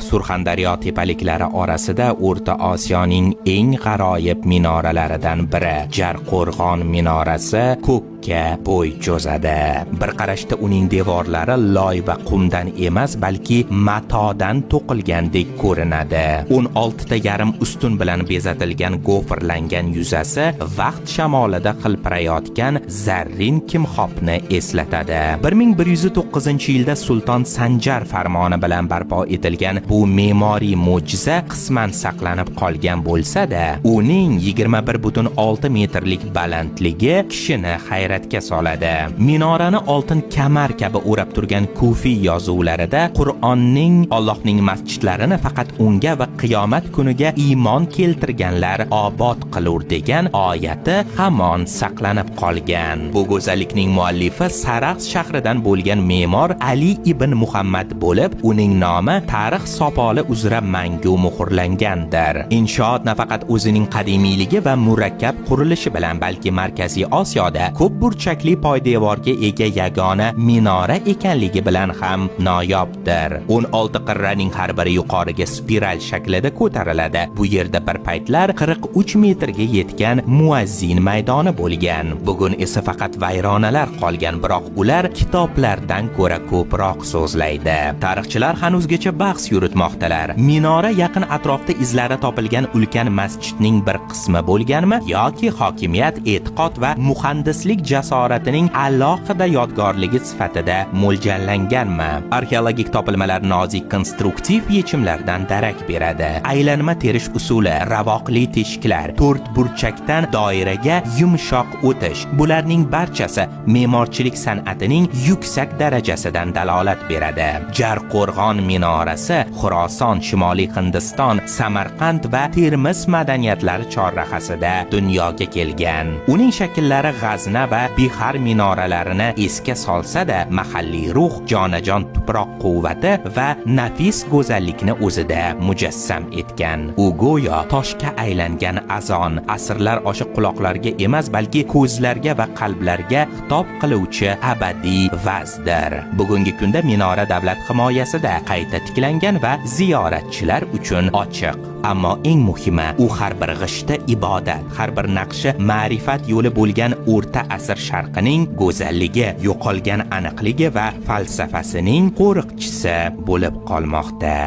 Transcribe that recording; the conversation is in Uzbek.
Surxondaryo tepaliklari orasida O'rta Osiyoning eng g'aroyib minoralaridan biri Jarqo'rg'on minorasi ko'kka bo'y cho'zadi. Bir qarashda uning devorlari loy va qumdan emas, balki matodan to'qilgandek ko'rinadi. 16 ta yarim ustun bilan bezatilgan gofrlangan yuzasi vaqt shamolida qilpirayotgan zarrin kimxobni eslatadi. 1109-yilda Sulton Sanjar farmoni bilan barpo etilgan bu me'moriy mo'jiza qisman saqlanib qolgan bo'lsa-da, uning 21,6 metrlik balandligi kishini hayratga soladi. Minorani oltin kamar kabi o'rab turgan kufiy yozuvlarida Qur'onning Allohning masjidlarini faqat unga va qiyomat kuniga iymon keltirganlar obod qilur degan oyati hamon saqlanib qolgan. Bu go'zallikning muallifi Sarax shahridan bo'lgan me'mor Ali ibn Muhammad bo'lib, uning nomi tarix sopoli uzra mangu muhrlangandir. Inshoot nafaqat o'zining qadimiyligi va murakkab qurilishi bilan, balki Markaziy Osiyoda ko'p burchakli poydevorga ega yagona minora ekanligi bilan ham noyobdir. 16 qirraning har biri yuqoriga spiral shaklida ko'tariladi. Bu yerda bir paytlar 43 metrga yetgan muazzin maydoni bo'lgan. Bugun esa faqat vayronalar qolgan, biroq ular kitoblardan ko'ra ko'proq so'zlaydi. Tarixchilar hanuzgacha bahs yuritmoqdalar. Minora yaqin atrofda izlari topilgan ulkan masjidning bir qismi bo'lganmi yoki hokimiyat, e'tiqod va muhandislik jasoratining alohida yodgorligi sifatida mo'ljallanganmi? Arxeologik topilmalar nozik konstruktiv yechimlardan darak beradi. Aylanma terish usuli, ravoqli teshiklar, to'rt burchakdan doiraga yumshoq o'tish, bularning barchasi me'morchilik san'atining yuksak darajasidan dalolat beradi. Jarqo'rg'on minorasi Xuroson, Shimoliy Hindiston, Samarqand va Termiz madaniyatlari chorrahasida dunyoga kelgan. Uning shakllari G'azna va Bihar minoralarini esga solsa-da, mahalliy ruh, jonajon tuproq quvvati va nafis go'zallikni o'zida mujassam etgan. U go'yo toshga aylangan azon, asrlar oshiq quloqlarga emas, balki ko'zlarga va qalblarga xitob qiluvchi abadiy vazdir. Bugungi kunda minora davlat himoyasida qayta tiklangan va ziyoratchilar uchun ochiq. Ammo eng muhimi, u har bir g'ishti ibodat, har bir naqshi ma'rifat yo'li bo'lgan o'rta asr sharqining go'zalligi, yo'qolgan aniqligi va falsafasining qo'riqchisi bo'lib qolmoqda.